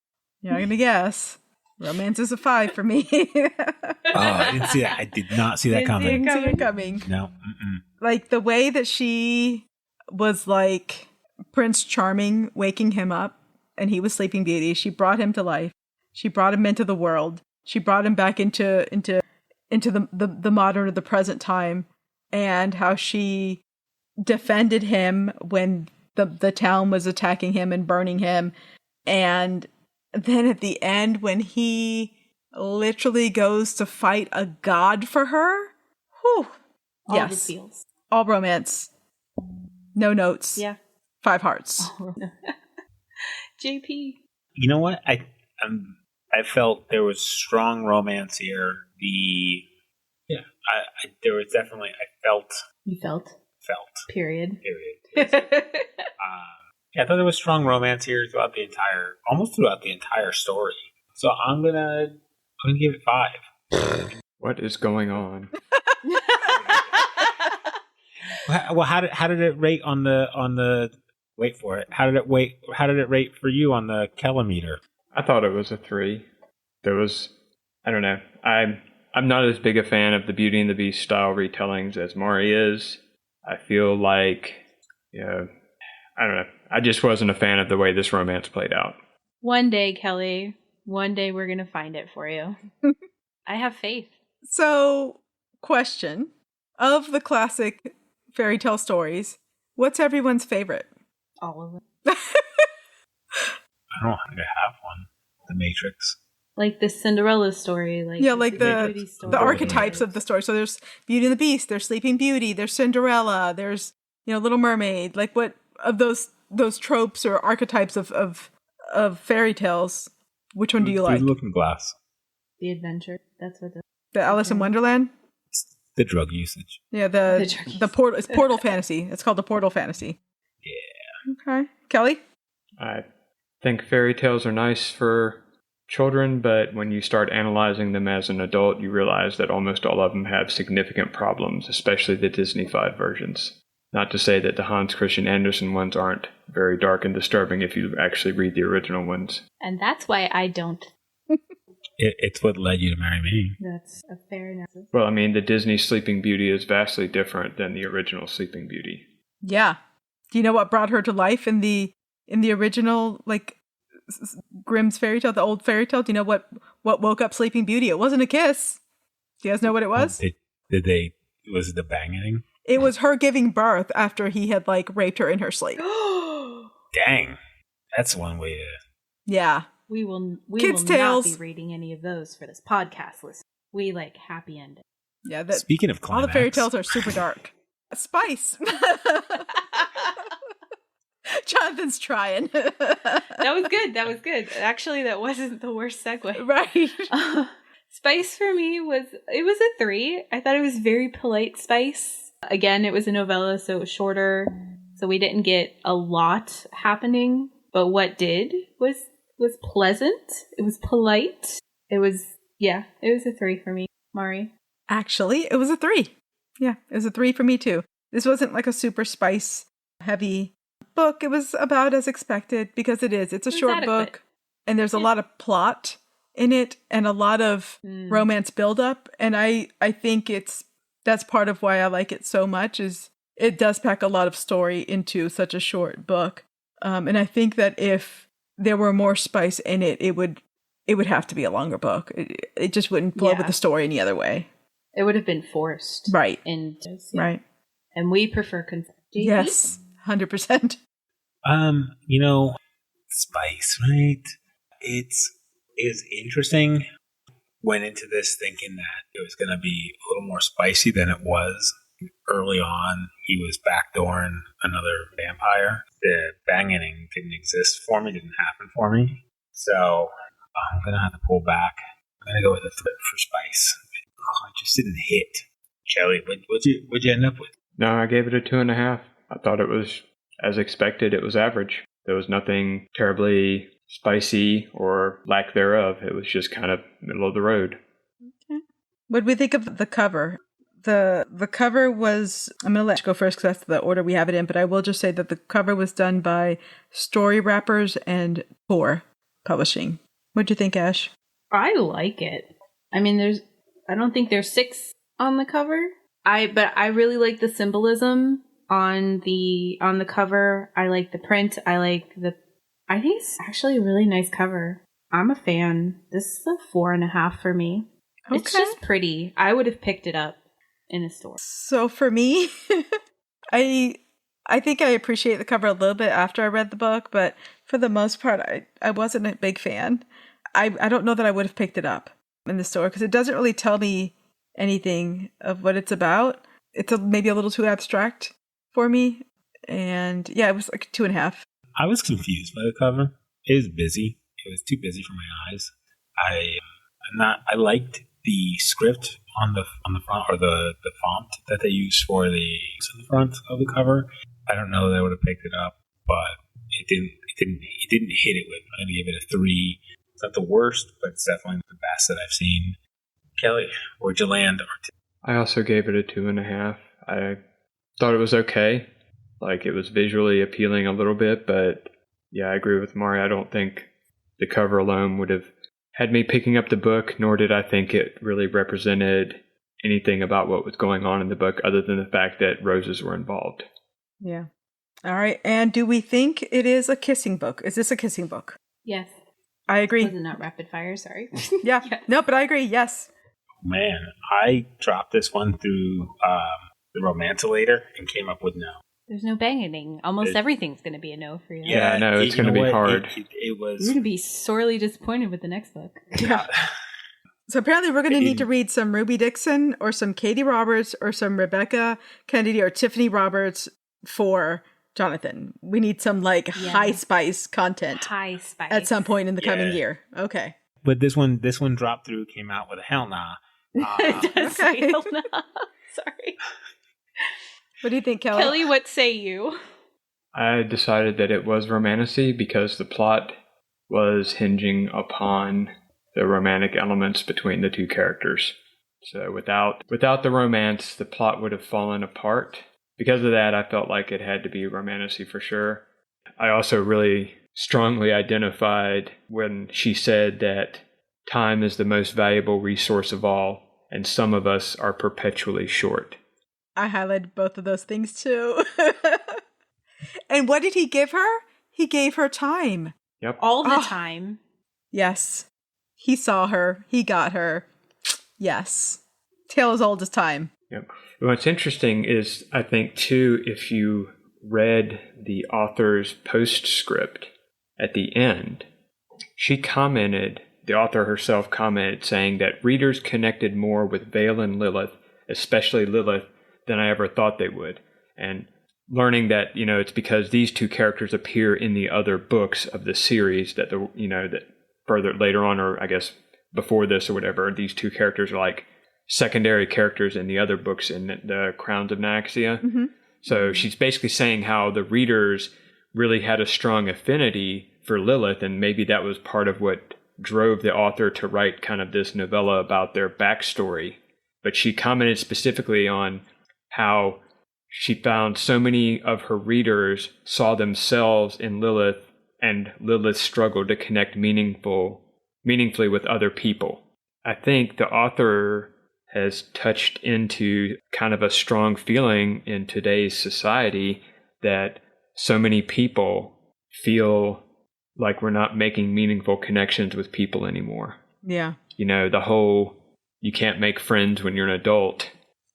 You're not going to guess. Romance is a 5 for me. I didn't see that. I did not see that coming. Didn't see it coming. No. The way that she was like Prince Charming waking him up and he was Sleeping Beauty. She brought him to life. She brought him into the world. She brought him back into the modern or the present time, and how she defended him when the town was attacking him and burning him. And then at the end, when he literally goes to fight a god for her, whew. All yes. the feels. All romance. No notes. Yeah. 5 hearts. JP. You know what? I felt there was strong romance here. There was definitely, You felt. Period. I thought there was strong romance here almost throughout the entire story. So I'm gonna give it 5. What is going on? Well, how did it rate on the wait for it? How did it rate for you on the Kellometer? I thought it was a 3. I don't know. I'm not as big a fan of the Beauty and the Beast style retellings as Mari is. I feel like, I don't know. I just wasn't a fan of the way this romance played out. One day, Kelly. One day we're going to find it for you. I have faith. So, question. Of the classic fairy tale stories, what's everyone's favorite? All of them. I don't think I have one. The Matrix. Like the Cinderella story. The archetypes of the story. So there's Beauty and the Beast, there's Sleeping Beauty, there's Cinderella, there's, Little Mermaid. Like what of those tropes or archetypes of fairy tales, which one do you like? The Looking Glass. The Adventure. That's what the Alice in Wonderland? The drug usage. Yeah, the portal. It's Portal Fantasy. It's called the Portal Fantasy. Yeah. Okay, Kelly. I think fairy tales are nice for children, but when you start analyzing them as an adult, you realize that almost all of them have significant problems, especially the Disney-fied versions. Not to say that the Hans Christian Andersen ones aren't very dark and disturbing if you actually read the original ones. And that's why I don't. It's what led you to marry me. That's a fair analysis. Well, I mean, the Disney Sleeping Beauty is vastly different than the original Sleeping Beauty. Yeah. Do you know what brought her to life in the original, like, Grimm's fairy tale, the old fairy tale? Do you know what woke up Sleeping Beauty? It wasn't a kiss. Do you guys know what it was? Was it the banging? It was her giving birth after he had like raped her in her sleep. Dang. That's one way to... Yeah. We will Kids' not tales. be reading any of those for this podcast listen. We like happy ending. Yeah. Speaking of all climax... the fairy tales are super dark. Spice. Jonathan's trying. That was good. That was good. Actually, that wasn't the worst segue. Right. Spice for me was a 3. I thought it was very polite Spice. Again, it was a novella, so it was shorter. So we didn't get a lot happening, but what did was pleasant. It was polite. It was a 3 for me. Mari. Actually, it was a 3. Yeah, it was a 3 for me too. This wasn't like a super spice heavy book. It was about as expected because it is. It's a short adequate. book and there's a lot of plot in it and a lot of romance buildup. And I think that's part of why I like it so much is it does pack a lot of story into such a short book. And I think that if there were more spice in it, it would have to be a longer book. It just wouldn't flow with the story any other way. It would have been forced. Right. Right. And we prefer Yes, 100%. Spice, right? It was interesting. Went into this thinking that it was going to be a little more spicy than it was. Early on, he was backdooring another vampire. The banging didn't exist for me, didn't happen for me. So I'm going to have to pull back. I'm going to go with a 3 for spice. It just didn't hit. Kelly, what'd you end up with? No, I gave it a 2.5. I thought it was, as expected, it was average. There was nothing terribly spicy or lack thereof. It was just kind of middle of the road. Okay. What did we think of the cover? The cover was, I'm going to let you go first because that's the order we have it in, but I will just say that the cover was done by Story Wrappers and Tor Publishing. What'd you think, Ash? I like it. I mean, I don't think there's 6 on the cover. But I really like the symbolism on the cover. I like the print. I think it's actually a really nice cover. I'm a fan. This is a 4.5 for me. Okay. It's just pretty. I would have picked it up in a store. So for me, I think I appreciate the cover a little bit after I read the book, but for the most part, I wasn't a big fan. I don't know that I would have picked it up in the store because it doesn't really tell me anything of what it's about. It's maybe a little too abstract for me. And yeah, it was like 2.5. I was confused by the cover. It was busy. It was too busy for my eyes. I liked the script on the front, or the font that they used for the front of the cover. I don't know that I would have picked it up, but it didn't hit it with. I'm gonna give it a 3. It's not the worst, but it's definitely the best that I've seen. Kelly, where'd you land? I also gave it a 2.5. I thought it was okay. Like, it was visually appealing a little bit, but yeah, I agree with Mari. I don't think the cover alone would have had me picking up the book, nor did I think it really represented anything about what was going on in the book other than the fact that roses were involved. Yeah. All right. And do we think it is a kissing book? Is this a kissing book? Yes. I agree. Was it not rapid fire? Sorry. Yeah. Yes. No, but I agree. Yes. Man, I dropped this one through the Romantilator and came up with no. There's no banging. Almost everything's going to be a no for you. Yeah, I know. It's going to be hard. It was. You're going to be sorely disappointed with the next book. Yeah. So apparently we're going to need to read some Ruby Dixon or some Katie Roberts or some Rebecca Kennedy or Tiffany Roberts for Jonathan. We need some high spice content. High spice. At some point in the coming year. Okay. But this one dropped through, came out with a hell nah. It does say hell nah. Sorry. What do you think, Kelly? Kelly, what say you? I decided that it was romantasy because the plot was hinging upon the romantic elements between the two characters. So without the romance, the plot would have fallen apart. Because of that, I felt like it had to be romantasy for sure. I also really strongly identified when she said that time is the most valuable resource of all, and some of us are perpetually short. I highlighted both of those things too. And what did he give her? He gave her time. Yep. All the time. Yes. He saw her. He got her. Yes. tale as old as time. Yep. What's interesting is, I think, too, if you read the author's postscript at the end, the author herself commented saying that readers connected more with Vale and Lilith, especially Lilith, than I ever thought they would. And learning that, it's because these two characters appear in the other books of the series that that further later on, or I guess before this or whatever, these two characters are like secondary characters in the other books in the Crowns of Naxia. Mm-hmm. So she's basically saying how the readers really had a strong affinity for Lilith, and maybe that was part of what drove the author to write kind of this novella about their backstory. But she commented specifically on how she found so many of her readers saw themselves in Lilith, and Lilith struggled to connect meaningfully with other people. I think the author has touched into kind of a strong feeling in today's society that so many people feel like we're not making meaningful connections with people anymore. Yeah. The whole you can't make friends when you're an adult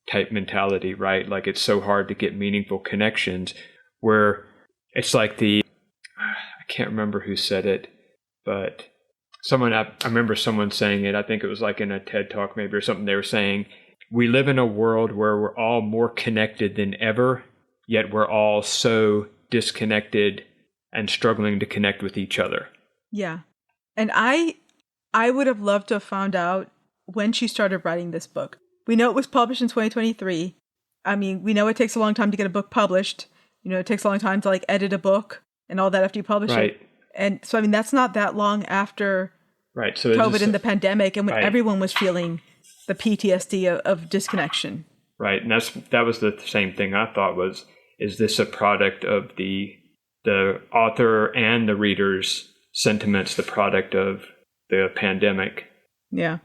type mentality, right? Like it's so hard to get meaningful connections, where it's like I can't remember who said it, but I remember someone saying it. I think it was like in a TED Talk maybe or something. They were saying, we live in a world where we're all more connected than ever, yet we're all so disconnected and struggling to connect with each other. Yeah. And I would have loved to have found out when she started writing this book. We know it was published in 2023. I mean, we know it takes a long time to get a book published. It takes a long time to like edit a book and all that after you publish it. And so, I mean, that's not that long after so COVID and the pandemic, and when everyone was feeling the PTSD of disconnection. Right. And that was the same thing I thought was, is this a product of the author and the reader's sentiments, the product of the pandemic? Yeah.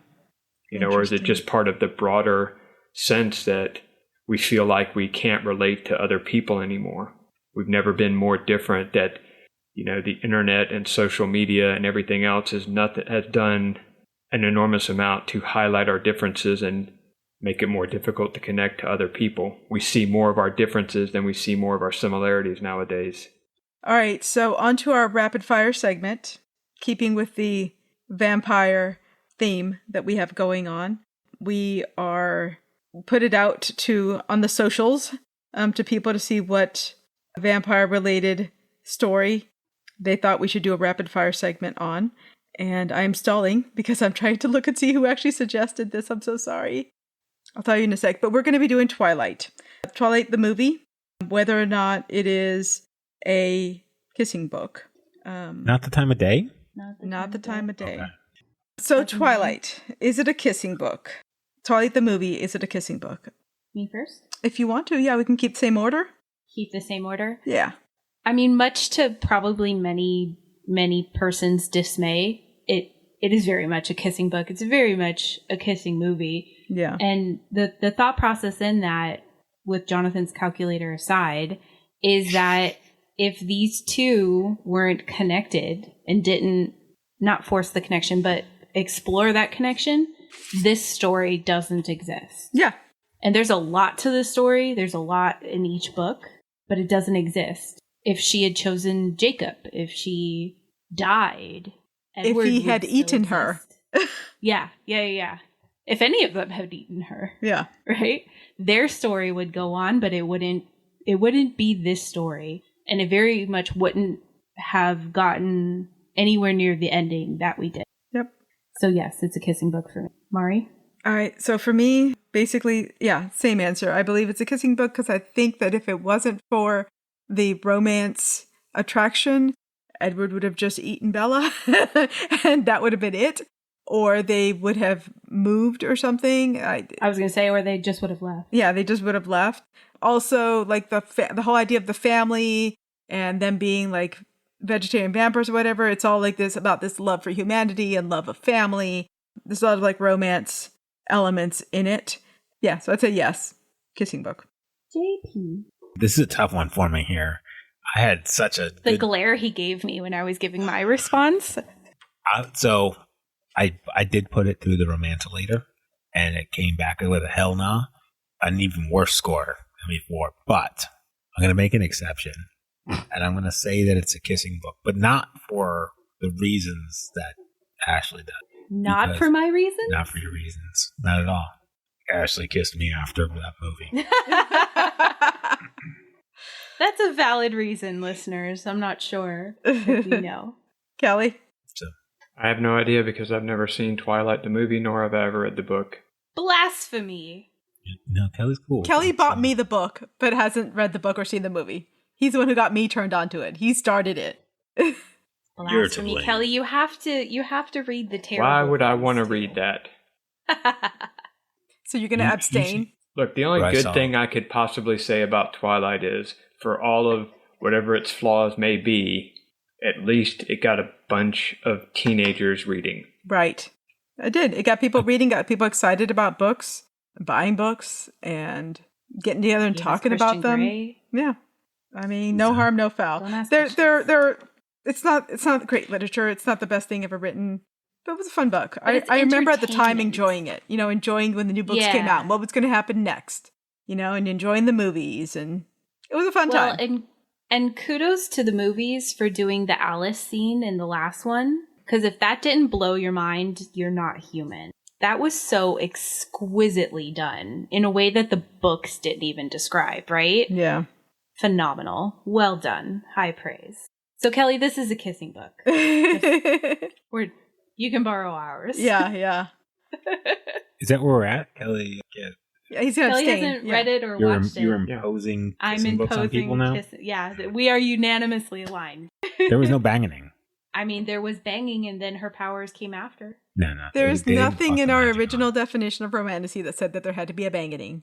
Or is it just part of the broader sense that we feel like we can't relate to other people anymore? We've never been more different, that, the internet and social media and everything else has done an enormous amount to highlight our differences and make it more difficult to connect to other people. We see more of our differences than we see more of our similarities nowadays. All right, so on to our rapid fire segment, keeping with the vampire theme that we have going on. We are put it out on the socials to people to see what vampire related story they thought we should do a rapid fire segment on. And I'm stalling because I'm trying to look and see who actually suggested this. I'm so sorry. I'll tell you in a sec. But we're going to be doing Twilight. Twilight the movie, whether or not it is a kissing book. Not the time of day? Not the time of day. Okay. So Twilight, is it a kissing book? Twilight the movie, is it a kissing book? Me first? If you want to, yeah, we can keep the same order. Keep the same order? Yeah. I mean, much to probably many persons' dismay, it is very much a kissing book. It's very much a kissing movie. Yeah. And the thought process in that, with Jonathan's calculator aside, is that if these two weren't connected and didn't not force the connection, but explore that connection, this story doesn't exist. Yeah. And there's a lot to this story. There's a lot in each book, but it doesn't exist. If she had chosen Jacob, if she died, Edward if he would had still eaten exist. her. Yeah. If any of them had eaten her. Yeah. Right? Their story would go on, but it wouldn't be this story. And it very much wouldn't have gotten anywhere near the ending that we did. Yep. So yes, it's a kissing book for me. Mari? All right. So for me, basically, yeah, same answer. I believe it's a kissing book because I think that if it wasn't for the romance attraction, Edward would have just eaten Bella and that would have been it. Or they would have moved or something. I was going to say, or they just would have left. Yeah, they just would have left. Also, like the whole idea of the family and them being like vegetarian vampires or whatever. It's all like this about this love for humanity and love of family. There's a lot of like romance elements in it. Yeah, so I'd say yes. Kissing book. JP. This is a tough one for me here. I had such a The glare he gave me when I was giving my response. So I did put it through the romantilator, and it came back with a hell no, an even worse score than before. But I'm going to make an exception, and I'm going to say that it's a kissing book, but not for the reasons that Ashley does. Not for my reasons? Not for your reasons. Not at all. Ashley kissed me after that movie. That's a valid reason, listeners. I'm not sure if you know. Kelly? So, I have no idea because I've never seen Twilight the movie, nor have I ever read the book. Blasphemy. no, Kelly's cool. Kelly bought me the book, but hasn't read the book or seen the movie. He's the one who got me turned on to it. He started it. You're to Blasphemy, blame. Kelly. You have to read the terrible. Why would I things. want to read that? So you're going to You abstain? Look, the only What I good saw. thing I could possibly say about Twilight is, for all of whatever its flaws may be, at least it got a bunch of teenagers reading. Right. It did. It got people reading, got people excited about books, buying books, and getting together and Yes, talking Christian about them. Grey. Yeah. I mean, no harm, no foul. Don't ask It's not great literature. It's not the best thing ever written. But it was a fun book. But it's I remember at the time entertainment. enjoying it. Enjoying when the new books came Yeah. out and what was going to happen next. And enjoying the movies. And it was a fun time. And kudos to the movies for doing the Alice scene in the last one. Because if that didn't blow your mind, you're not human. That was so exquisitely done in a way that the books didn't even describe, right? Yeah. Phenomenal. Well done. High praise. So, Kelly, this is a kissing book. You can borrow ours. yeah. Is that where we're at? Kelly, Yeah, he's going to Kelly abstain. hasn't read it or watched you're it. imposing I'm kissing books on people imposing now? we are unanimously aligned. There was no banging. I mean, there was banging and then her powers came after. No. There's They didn't nothing fuck in the our magic original on. definition of romantasy that said that there had to be a banganing.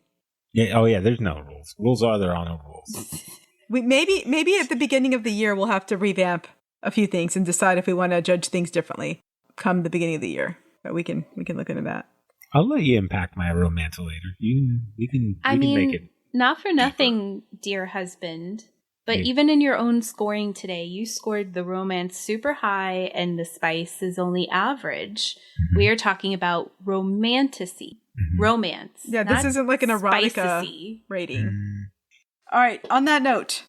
Yeah, there's no rules. Rules are there are no rules. Maybe at the beginning of the year we'll have to revamp a few things and decide if we want to judge things differently come the beginning of the year. But we can look into that. I'll let you impact my romance later. We can make it. Not for nothing, dear husband, but Yeah. even in your own scoring today, you scored the romance super high and the spice is only average. Mm-hmm. We are talking about romantasy. Romance. Yeah, this not isn't like an erotica spicy. rating. Mm. All right, on that note,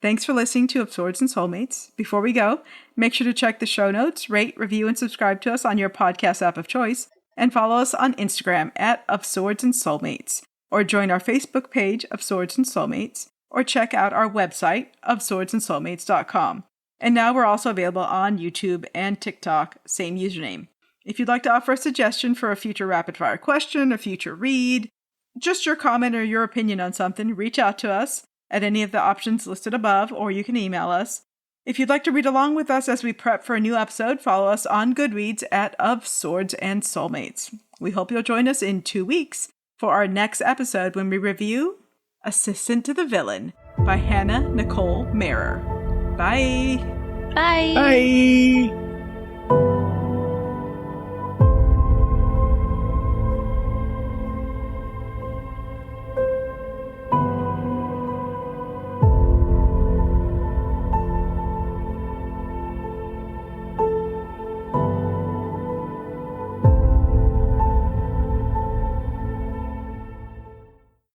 thanks for listening to Swords and Soulmates. Before we go, make sure to check the show notes, rate, review, and subscribe to us on your podcast app of choice, and follow us on Instagram at Of Swords and Soulmates, or join our Facebook page of Swords and Soulmates, or check out our website of swordsandsoulmates.com. And now we're also available on YouTube and TikTok, same username. If you'd like to offer a suggestion for a future rapid-fire question, a future read, just your comment or your opinion on something, reach out to us at any of the options listed above, or you can email us. If you'd like to read along with us as we prep for a new episode, follow us on Goodreads at Of Swords and Soulmates. We hope you'll join us in 2 weeks for our next episode when we review Assistant to the Villain by Hannah Nicole Marer. Bye! Bye. Bye.